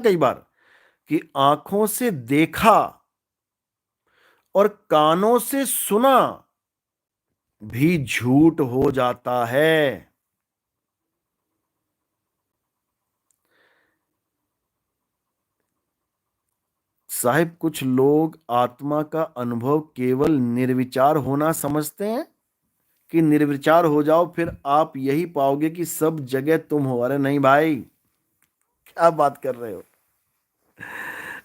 कई बार कि आंखों से देखा और कानों से सुना भी झूठ हो जाता है। साहिब, कुछ लोग आत्मा का अनुभव केवल निर्विचार होना समझते हैं कि निर्विचार हो जाओ फिर आप यही पाओगे कि सब जगह तुम हो। अरे नहीं भाई, क्या बात कर रहे हो,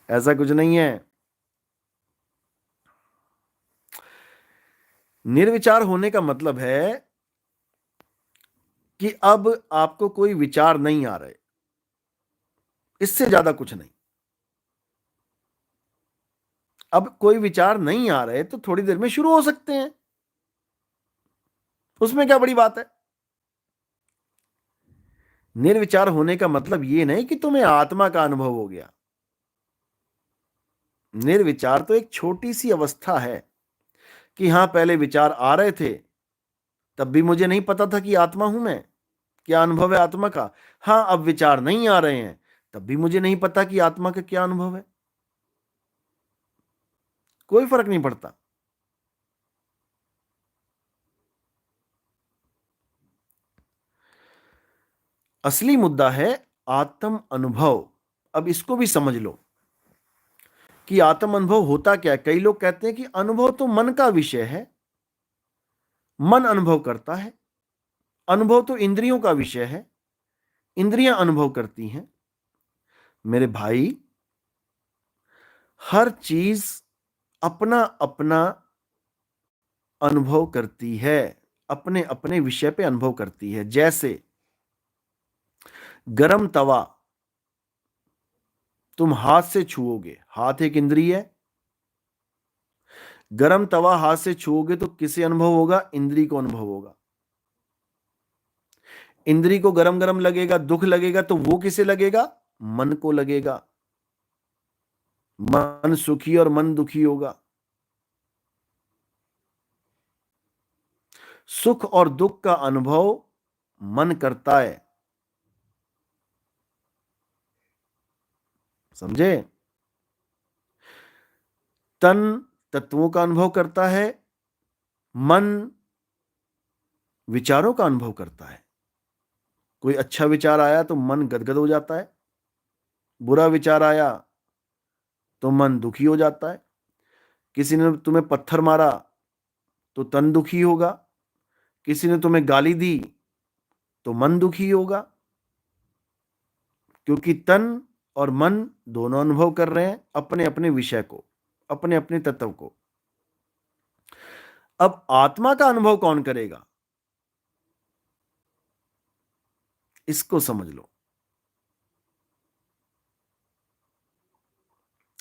ऐसा कुछ नहीं है। निर्विचार होने का मतलब है कि अब आपको कोई विचार नहीं आ रहे, इससे ज्यादा कुछ नहीं। अब कोई विचार नहीं आ रहे तो थोड़ी देर में शुरू हो सकते हैं, उसमें क्या बड़ी बात है। निर्विचार होने का मतलब ये नहीं कि तुम्हें आत्मा का अनुभव हो गया। निर्विचार तो एक छोटी सी अवस्था है कि हां, पहले विचार आ रहे थे, तब भी मुझे नहीं पता था कि आत्मा हूं मैं, क्या अनुभव है आत्मा का। हां, अब विचार नहीं आ रहे हैं, तब भी मुझे नहीं पता कि आत्मा का क्या अनुभव है। कोई फर्क नहीं पड़ता। असली मुद्दा है आत्म अनुभव। अब इसको भी समझ लो कि आत्म अनुभव होता क्या है। कई लोग कहते हैं कि अनुभव तो मन का विषय है, मन अनुभव करता है। अनुभव तो इंद्रियों का विषय है, इंद्रियां अनुभव करती हैं। मेरे भाई, हर चीज अपना अपना अनुभव करती है, अपने अपने विषय पे अनुभव करती है। जैसे गरम तवा तुम हाथ से छुओगे, हाथ एक इंद्रिय है। गरम तवा हाथ से छुओगे तो किसे अनुभव होगा? इंद्री को अनुभव होगा। इंद्री को गरम गरम लगेगा, दुख लगेगा, तो वो किसे लगेगा? मन को लगेगा। मन सुखी और मन दुखी होगा। सुख और दुख का अनुभव मन करता है, समझे? तन तत्वों का अनुभव करता है, मन विचारों का अनुभव करता है। कोई अच्छा विचार आया तो मन गदगद हो जाता है, बुरा विचार आया तो मन दुखी हो जाता है। किसी ने तुम्हें पत्थर मारा तो तन दुखी होगा, किसी ने तुम्हें गाली दी तो मन दुखी होगा, क्योंकि तन और मन दोनों अनुभव कर रहे हैं अपने अपने विषय को, अपने अपने तत्व को। अब आत्मा का अनुभव कौन करेगा? इसको समझ लो,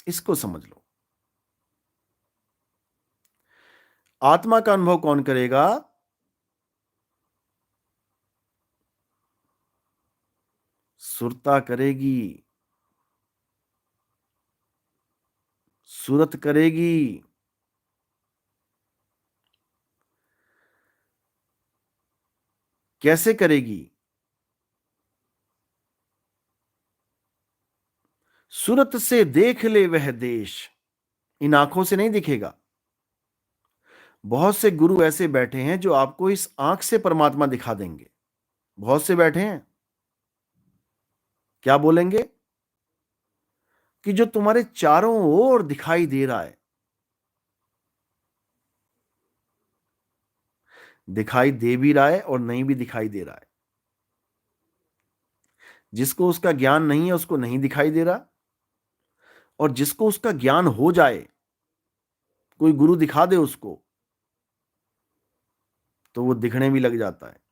इसको समझ लो। आत्मा का अनुभव कौन करेगा? सुरता करेगी, सुरत करेगी। कैसे करेगी? सुरत से देख ले वह देश। इन आंखों से नहीं दिखेगा। बहुत से गुरु ऐसे बैठे हैं जो आपको इस आंख से परमात्मा दिखा देंगे। बहुत से बैठे हैं, क्या बोलेंगे? कि जो तुम्हारे चारों ओर दिखाई दे रहा है, दिखाई दे भी रहा है और नहीं भी दिखाई दे रहा है। जिसको उसका ज्ञान नहीं है उसको नहीं दिखाई दे रहा, और जिसको उसका ज्ञान हो जाए, कोई गुरु दिखा दे उसको, तो वो दिखने भी लग जाता है।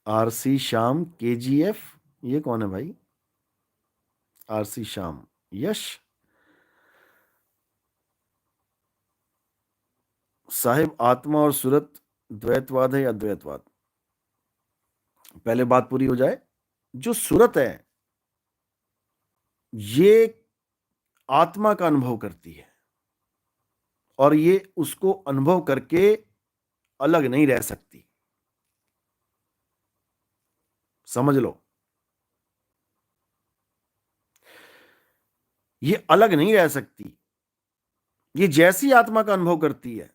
आरसी श्याम केजीएफ, ये कौन है भाई? आरसी श्याम, यश साहिब, आत्मा और सूरत द्वैतवाद है या अद्वैतवाद? पहले बात पूरी हो जाए। जो सूरत है ये आत्मा का अनुभव करती है, और ये उसको अनुभव करके अलग नहीं रह सकती। समझ लो, ये अलग नहीं रह सकती। ये जैसी आत्मा का अनुभव करती है,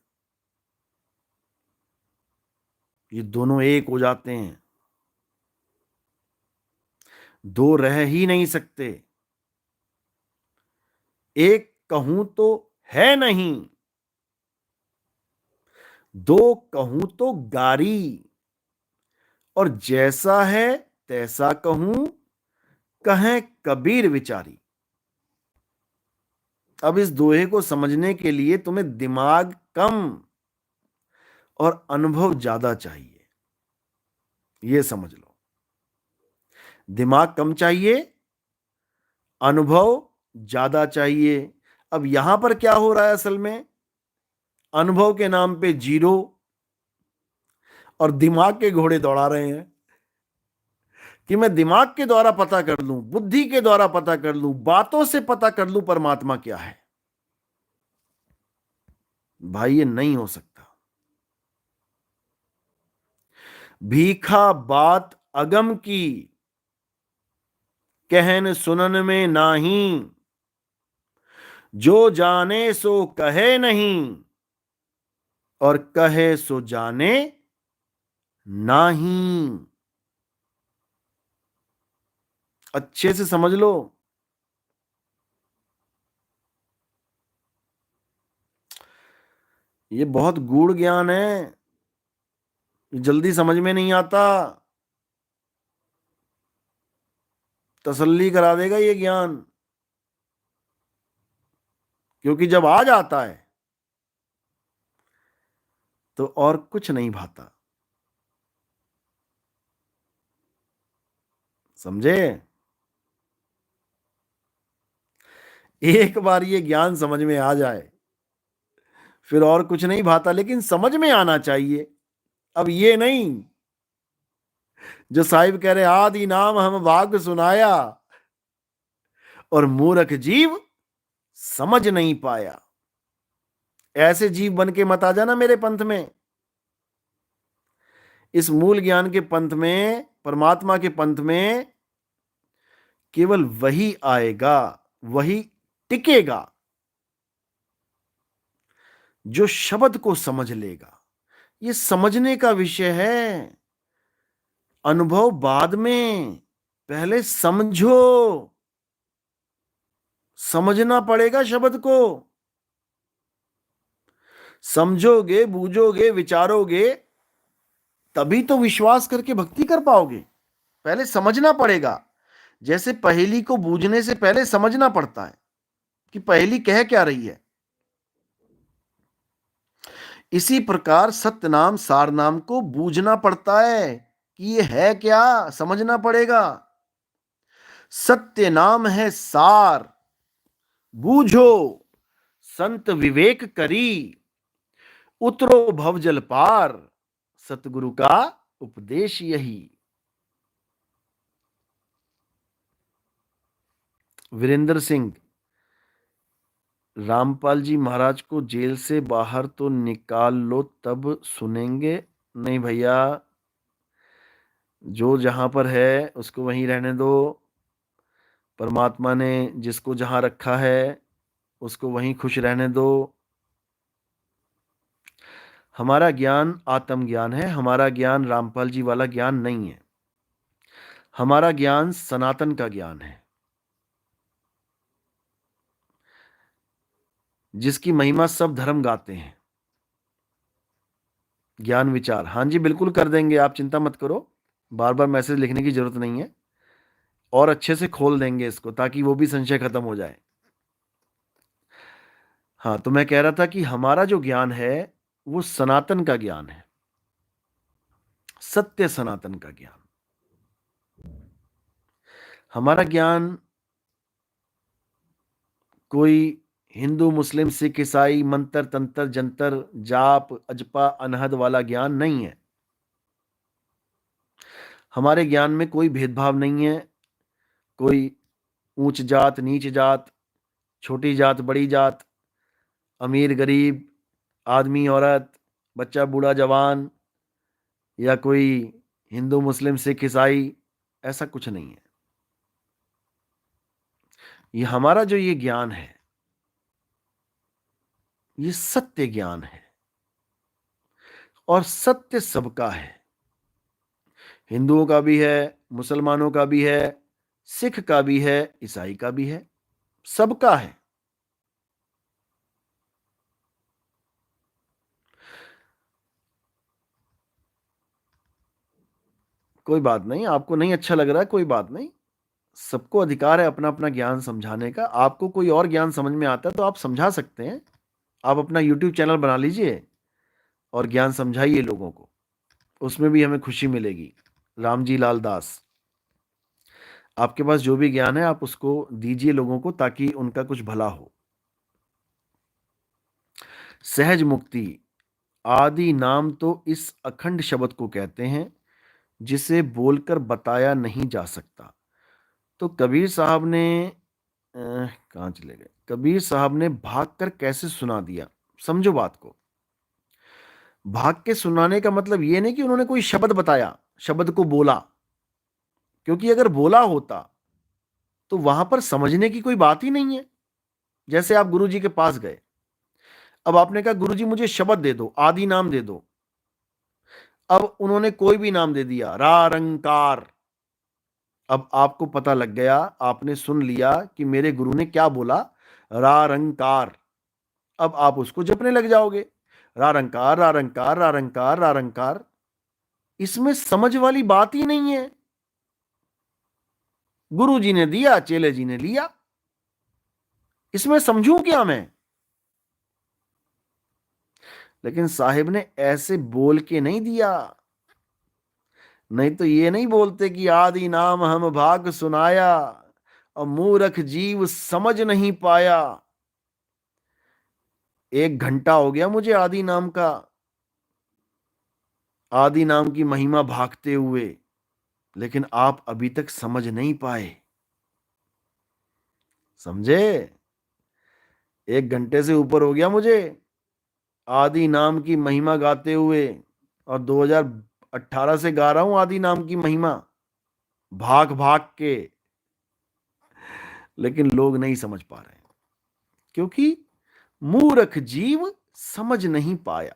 ये दोनों एक हो जाते हैं, दो रह ही नहीं सकते। एक कहूं तो है नहीं, दो कहूं तो गारी, और जैसा है तैसा कहूं, कहें कबीर विचारी। अब इस दोहे को समझने के लिए तुम्हें दिमाग कम और अनुभव ज्यादा चाहिए। यह समझ लो, दिमाग कम चाहिए, अनुभव ज्यादा चाहिए। अब यहां पर क्या हो रहा है असल में, अनुभव के नाम पे जीरो और दिमाग के घोड़े दौड़ा रहे हैं कि मैं दिमाग के द्वारा पता कर लूं, बुद्धि के द्वारा पता कर लूं, बातों से पता कर लूं परमात्मा क्या है। भाई ये नहीं हो सकता। भीखा बात अगम की, कहन सुनन में नाही, जो जाने सो कहे नहीं, और कहे सो जाने नाही। अच्छे से समझ लो, ये बहुत गूढ़ ज्ञान है, जल्दी समझ में नहीं आता। तसल्ली करा देगा ये ज्ञान, क्योंकि जब आ जाता है तो और कुछ नहीं भाता। समझे? एक बार ये ज्ञान समझ में आ जाए फिर और कुछ नहीं भाता, लेकिन समझ में आना चाहिए। अब ये नहीं जो साहिब कह रहे आदि नाम हम वाग सुनाया और मूर्ख जीव समझ नहीं पाया। ऐसे जीव बन के मत आ जाना मेरे पंथ में। इस मूल ज्ञान के पंथ में, परमात्मा के पंथ में केवल वही आएगा, वही टिकेगा जो शब्द को समझ लेगा। ये समझने का विषय है, अनुभव बाद में, पहले समझो। समझना पड़ेगा शब्द को। समझोगे, बूझोगे, विचारोगे, तभी तो विश्वास करके भक्ति कर पाओगे। पहले समझना पड़ेगा। जैसे पहेली को बूझने से पहले समझना पड़ता है कि पहेली कह क्या रही है, इसी प्रकार सत्य नाम सार नाम को बूझना पड़ता है कि ये है क्या, समझना पड़ेगा। सत्य नाम है सार, बूझो संत विवेक करी, उतरो भवजल पार, सतगुरु का उपदेश यही। वीरेंद्र सिंह, रामपाल जी महाराज को जेल से बाहर तो निकाल लो तब सुनेंगे। नहीं भैया, जो जहां पर है उसको वहीं रहने दो। परमात्मा ने जिसको जहां रखा है उसको वहीं खुश रहने दो। हमारा ज्ञान आत्मज्ञान है, हमारा ज्ञान रामपाल जी वाला ज्ञान नहीं है। हमारा ज्ञान सनातन का ज्ञान है, जिसकी महिमा सब धर्म गाते हैं। ज्ञान विचार, हाँ जी बिल्कुल कर देंगे, आप चिंता मत करो। बार बार मैसेज लिखने की जरूरत नहीं है, और अच्छे से खोल देंगे इसको ताकि वो भी संशय खत्म हो जाए। हाँ, तो मैं कह रहा था कि हमारा जो ज्ञान है वो सनातन का ज्ञान है, सत्य सनातन का ज्ञान। हमारा ज्ञान कोई हिंदू मुस्लिम सिख ईसाई मंत्र तंत्र जंतर जाप अजपा अनहद वाला ज्ञान नहीं है। हमारे ज्ञान में कोई भेदभाव नहीं है, कोई ऊंच जात नीच जात, छोटी जात बड़ी जात, अमीर गरीब, आदमी औरत, बच्चा, बूढ़ा, जवान, या कोई हिंदू, मुस्लिम, सिख, ईसाई, ऐसा कुछ नहीं है। ये हमारा जो ये ज्ञान है, ये सत्य ज्ञान है, और सत्य सबका है। हिंदुओं का भी है, मुसलमानों का भी है, सिख का भी है, ईसाई का भी है, सबका है। कोई बात नहीं, आपको नहीं अच्छा लग रहा है, कोई बात नहीं। सबको अधिकार है अपना अपना ज्ञान समझाने का। आपको कोई और ज्ञान समझ में आता है तो आप समझा सकते हैं। आप अपना यूट्यूब चैनल बना लीजिए और ज्ञान समझाइए लोगों को, उसमें भी हमें खुशी मिलेगी। रामजी लाल दास, आपके पास जो भी ज्ञान है आप उसको दीजिए लोगों को, ताकि उनका कुछ भला हो। सहज मुक्ति, आदि नाम तो इस अखंड शब्द को कहते हैं जिसे बोलकर बताया नहीं जा सकता। तो कबीर साहब ने कहाँ चले गए? कबीर साहब ने भाग कर कैसे सुना दिया? समझो बात को। भाग के सुनाने का मतलब ये नहीं कि उन्होंने कोई शब्द बताया, शब्द को बोला, क्योंकि अगर बोला होता तो वहां पर समझने की कोई बात ही नहीं है। जैसे आप गुरु जी के पास गए, अब आपने कहा गुरु जी मुझे शब्द दे दो, आदि नाम दे दो। अब उन्होंने कोई भी नाम दे दिया, रारंकार। अब आपको पता लग गया, आपने सुन लिया कि मेरे गुरु ने क्या बोला, रारंकार। अब आप उसको जपने लग जाओगे, रारंकार रारंकार रारंकार रारंकार। इसमें समझ वाली बात ही नहीं है। गुरु जी ने दिया, चेले जी ने लिया, इसमें समझूं क्या मैं? लेकिन साहिब ने ऐसे बोल के नहीं दिया। नहीं तो ये नहीं बोलते कि आदि नाम हम भाग सुनाया और मूर्ख जीव समझ नहीं पाया। 1 घंटा हो गया मुझे आदि नाम का, आदि नाम की महिमा भागते हुए, लेकिन आप अभी तक समझ नहीं पाए। समझे? 1 घंटे से ऊपर हो गया मुझे आदि नाम की महिमा गाते हुए, और 2018 से गा रहा हूं आदि नाम की महिमा, भाग भाग के। लेकिन लोग नहीं समझ पा रहे हैं, क्योंकि मूर्ख जीव समझ नहीं पाया।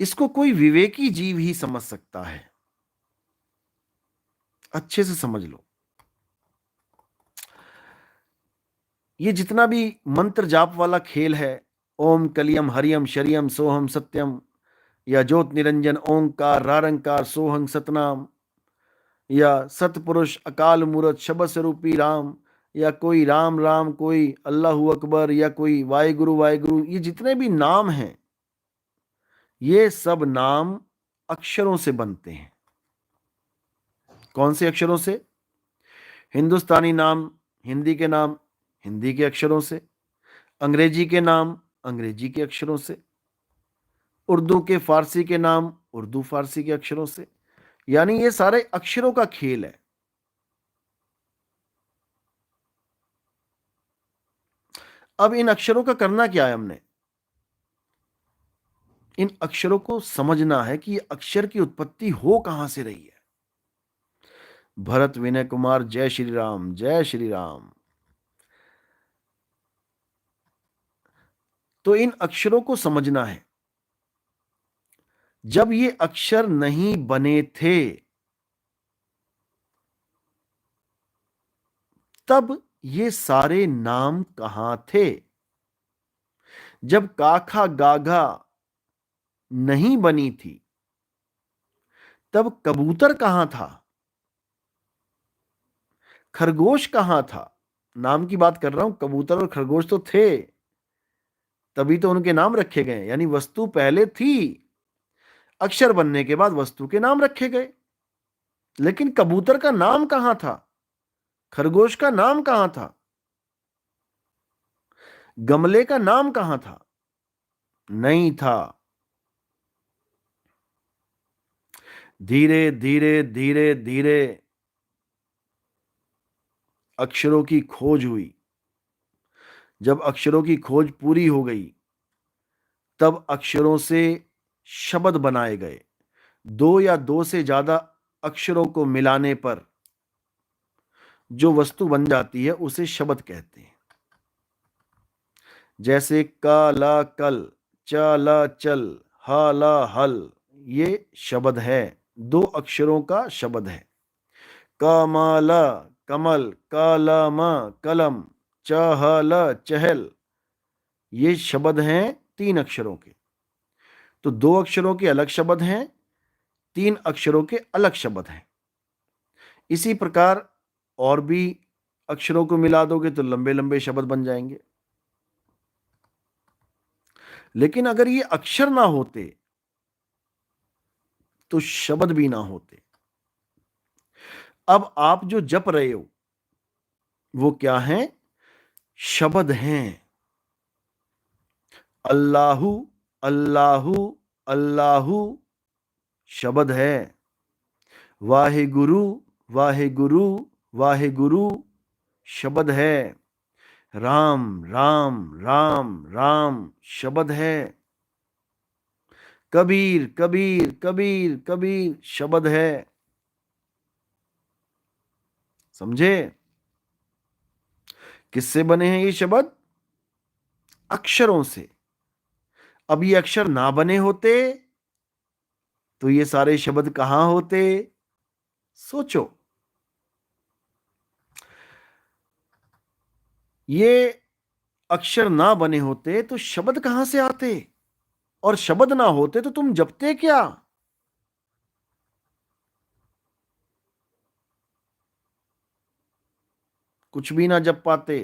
इसको कोई विवेकी जीव ही समझ सकता है। अच्छे से समझ लो। ये जितना भी मंत्र जाप वाला खेल है, ओम कलियम हरियम शरियम सोहम सत्यम, या ज्योत निरंजन ओंकार रारंकार सोहं सतनाम, या सतपुरुष अकाल मूरत शब्द स्वरूपी राम, या कोई राम राम, कोई अल्लाहू अकबर, या कोई वाहिगुरु वाहिगुरु, ये जितने भी नाम हैं, ये सब नाम अक्षरों से बनते हैं। कौन से अक्षरों से? हिंदुस्तानी नाम, हिंदी के नाम, हिंदी के अक्षरों से। अंग्रेजी के नाम, अंग्रेजी के अक्षरों से। उर्दू के, फारसी के नाम, उर्दू फारसी के अक्षरों से। यानी ये सारे अक्षरों का खेल है। अब इन अक्षरों का करना क्या है? हमने इन अक्षरों को समझना है कि ये अक्षर की उत्पत्ति हो कहां से रही है। भरत विनय कुमार, जय श्री राम, जय श्री राम। तो इन अक्षरों को समझना है। जब ये अक्षर नहीं बने थे, तब ये सारे नाम कहां थे? जब काखा गाघा नहीं बनी थी, तब कबूतर कहां था? खरगोश कहां था? नाम की बात कर रहा हूं, कबूतर और खरगोश तो थे, तभी तो उनके नाम रखे गए। यानी वस्तु पहले थी, अक्षर बनने के बाद वस्तु के नाम रखे गए। लेकिन कबूतर का नाम कहां था? खरगोश का नाम कहां था? गमले का नाम कहां था? नहीं था। धीरे धीरे धीरे धीरे अक्षरों की खोज हुई। जब अक्षरों की खोज पूरी हो गई, तब अक्षरों से शब्द बनाए गए। दो या दो से ज्यादा अक्षरों को मिलाने पर जो वस्तु बन जाती है उसे शब्द कहते हैं। जैसे क ल कल, च ल चल, ह ल हल, ये शब्द है, दो अक्षरों का शब्द है। कमल कमल, कलम कलम, चहल चहल, ये शब्द हैं तीन अक्षरों के। तो दो अक्षरों के अलग शब्द हैं, तीन अक्षरों के अलग शब्द हैं। इसी प्रकार और भी अक्षरों को मिला दोगे तो लंबे लंबे शब्द बन जाएंगे। लेकिन अगर ये अक्षर ना होते तो शब्द भी ना होते। अब आप जो जप रहे हो वो क्या है? शब्द हैं। अल्लाहू अल्लाहू अल्लाहू शब्द है। वाहेगुरु वाहेगुरु वाहेगुरु शब्द है। राम राम राम राम शब्द है। कबीर कबीर कबीर कबीर शब्द है। समझे? किससे बने हैं ये शब्द? अक्षरों से। अब ये अक्षर ना बने होते तो ये सारे शब्द कहां होते? सोचो। ये अक्षर ना बने होते तो शब्द कहां से आते? और शब्द ना होते तो तुम जपते क्या? कुछ भी ना जप पाते।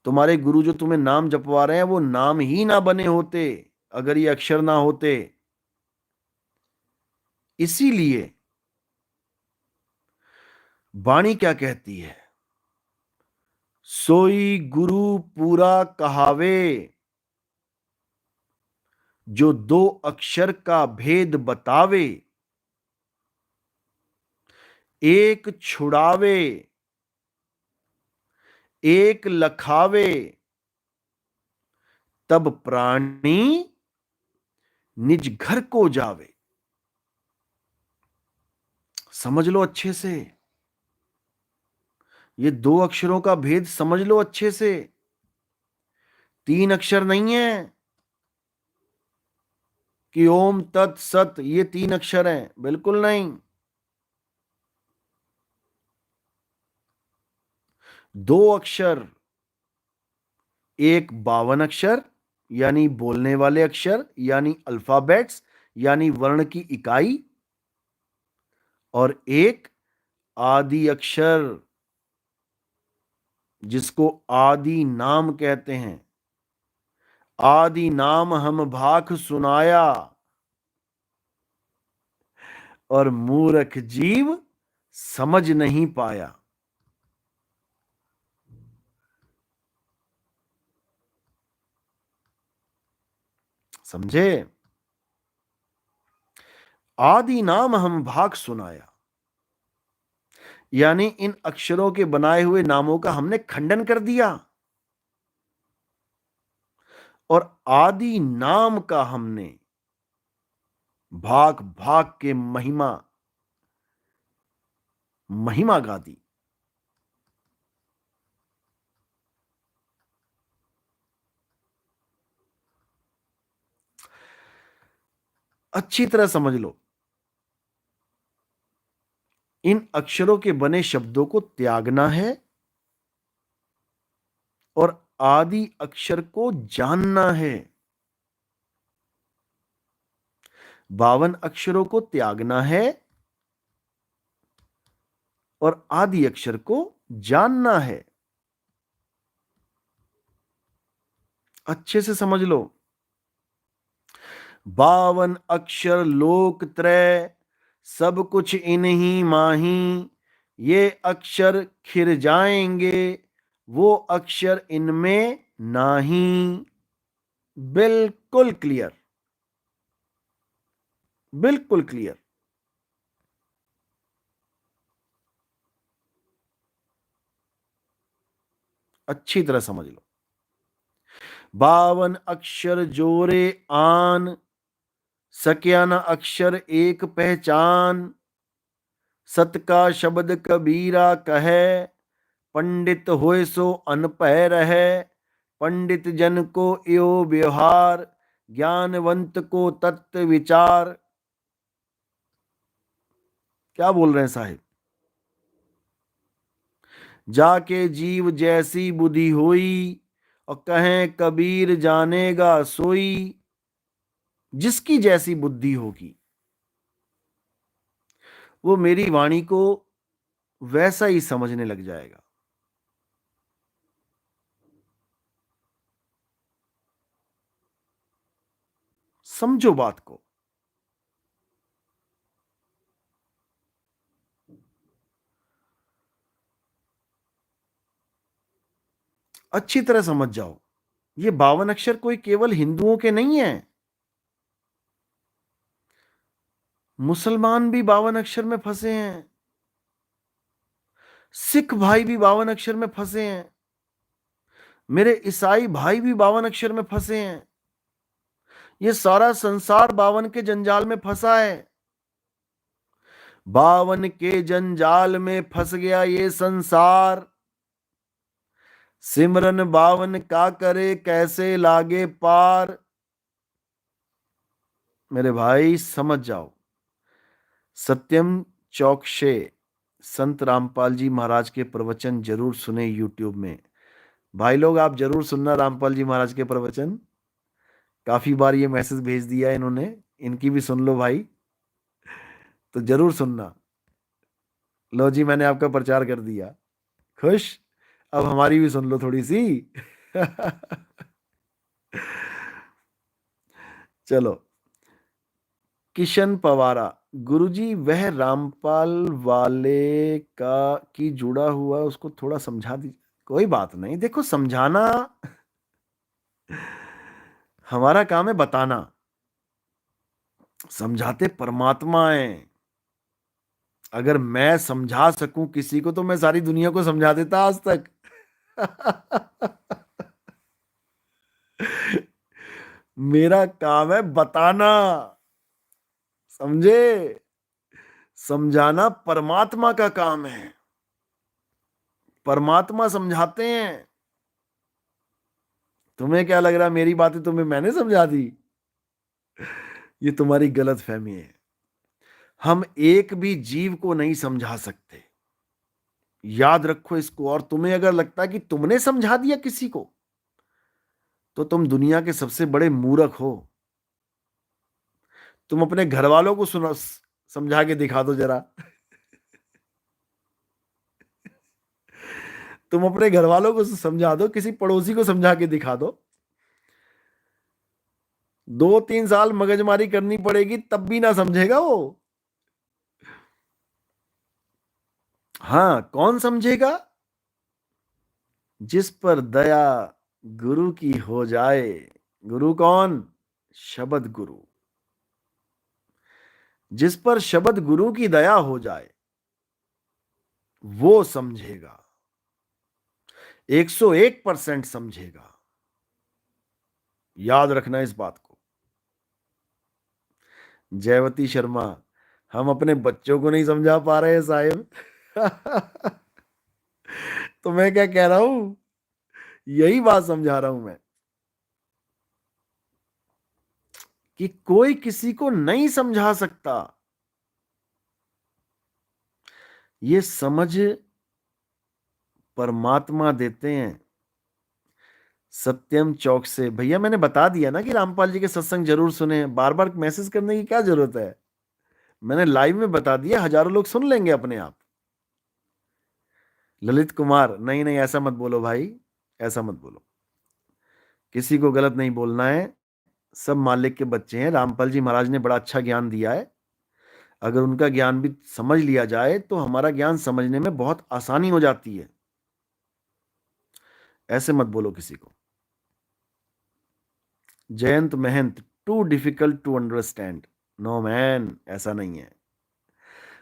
तुम्हारे गुरु जो तुम्हें नाम जपवा रहे हैं वो नाम ही ना बने होते अगर ये अक्षर ना होते। इसीलिए वाणी क्या कहती है? सोई गुरु पूरा कहावे, जो दो अक्षर का भेद बतावे। एक छुड़ावे, एक लखावे, तब प्राणी निज घर को जावे। समझ लो अच्छे से। ये दो अक्षरों का भेद समझ लो अच्छे से। तीन अक्षर नहीं है कि ओम तत् सत ये तीन अक्षर हैं, बिल्कुल नहीं। दो अक्षर, एक 52 अक्षर यानी बोलने वाले अक्षर यानी अल्फाबेट्स यानी वर्ण की इकाई, और एक आदि अक्षर जिसको आदि नाम कहते हैं। आदि नाम हम भाख सुनाया, और मूर्ख जीव समझ नहीं पाया। समझे? आदि नाम हम भाग सुनाया यानी इन अक्षरों के बनाए हुए नामों का हमने खंडन कर दिया, और आदि नाम का हमने भाग भाग के महिमा महिमा गा दी। अच्छी तरह समझ लो। इन अक्षरों के बने शब्दों को त्यागना है और आदि अक्षर को जानना है। 52 अक्षरों को त्यागना है और आदि अक्षर को जानना है। अच्छे से समझ लो। 52 अक्षर लोक त्रय, सब कुछ इन्हीं माही। ये अक्षर खिर जाएंगे, वो अक्षर इनमें नाही। बिल्कुल क्लियर, बिल्कुल क्लियर। अच्छी तरह समझ लो। 52 अक्षर जोरे आन, सकिया न अक्षर एक पहचान, सत का शब्द कबीरा कहे, पंडित होए सो अनपढ़ रहे, पंडित जन को यो व्यवहार, ज्ञानवंत को तत्व विचार। क्या बोल रहे हैं साहिब? जाके जीव जैसी बुद्धि होई, और कहें कबीर जानेगा सोई। जिसकी जैसी बुद्धि होगी वो मेरी वाणी को वैसा ही समझने लग जाएगा। समझो बात को। अच्छी तरह समझ जाओ, ये 52 अक्षर कोई केवल हिंदुओं के नहीं है। मुसलमान भी 52 अक्षर में फंसे हैं, सिख भाई भी 52 अक्षर में फंसे हैं, मेरे ईसाई भाई भी 52 अक्षर में फंसे हैं। ये सारा संसार 52 के जंजाल में फंसा है। 52 के जंजाल में फंस गया ये संसार। सिमरन 52 का करे कैसे लागे पार। मेरे भाई समझ जाओ। सत्यम चौकशे संत रामपाल जी महाराज के प्रवचन जरूर सुने यूट्यूब में। भाई लोग आप जरूर सुनना रामपाल जी महाराज के प्रवचन। काफी बार ये मैसेज भेज दिया है इन्होंने, इनकी भी सुन लो भाई, तो जरूर सुनना। लो जी, मैंने आपका प्रचार कर दिया। खुश? अब हमारी भी सुन लो थोड़ी सी। चलो। किशन पवारा, गुरुजी वह रामपाल वाले का की जुड़ा हुआ उसको थोड़ा समझा दीजिए। कोई बात नहीं, देखो समझाना हमारा काम है, बताना। समझाते परमात्मा है। अगर मैं समझा सकूं किसी को तो मैं सारी दुनिया को समझा देता आज तक। मेरा काम है बताना, समझे? समझाना परमात्मा का काम है। परमात्मा समझाते हैं। तुम्हें क्या लग रहा मेरी बातें तुम्हें मैंने समझा दी? ये तुम्हारी गलत फहमी है। हम एक भी जीव को नहीं समझा सकते, याद रखो इसको। और तुम्हें अगर लगता है कि तुमने समझा दिया किसी को, तो तुम दुनिया के सबसे बड़े मूर्ख हो। तुम अपने घर वालों को सुनो, समझा के दिखा दो जरा। तुम अपने घर वालों को समझा दो, किसी पड़ोसी को समझा के दिखा दो। 2-3 साल मगजमारी करनी पड़ेगी तब भी ना समझेगा वो। हाँ, कौन समझेगा? जिस पर दया गुरु की हो जाए। गुरु कौन? शब्द गुरु। जिस पर शब्द गुरु की दया हो जाए वो समझेगा, 101% समझेगा। याद रखना इस बात को। जयवती शर्मा, हम अपने बच्चों को नहीं समझा पा रहे हैं साहिब। तो मैं क्या कह रहा हूं, यही बात समझा रहा हूं मैं, कि कोई किसी को नहीं समझा सकता। ये समझ परमात्मा देते हैं। सत्यम चौक से भैया, मैंने बता दिया ना कि रामपाल जी के सत्संग जरूर सुने। बार बार मैसेज करने की क्या जरूरत है? मैंने लाइव में बता दिया, हजारों लोग सुन लेंगे अपने आप। ललित कुमार, नहीं नहीं ऐसा मत बोलो भाई, ऐसा मत बोलो। किसी को गलत नहीं बोलना है। सब मालिक के बच्चे हैं। रामपाल जी महाराज ने बड़ा अच्छा ज्ञान दिया है। अगर उनका ज्ञान भी समझ लिया जाए तो हमारा ज्ञान समझने में बहुत आसानी हो जाती है। ऐसे मत बोलो किसी को। Jayant Mahant, too difficult to understand. No man, ऐसा नहीं है।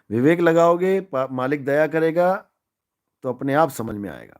विवेक लगाओगे, मालिक दया करेगा, तो अपने आप समझ में आएगा।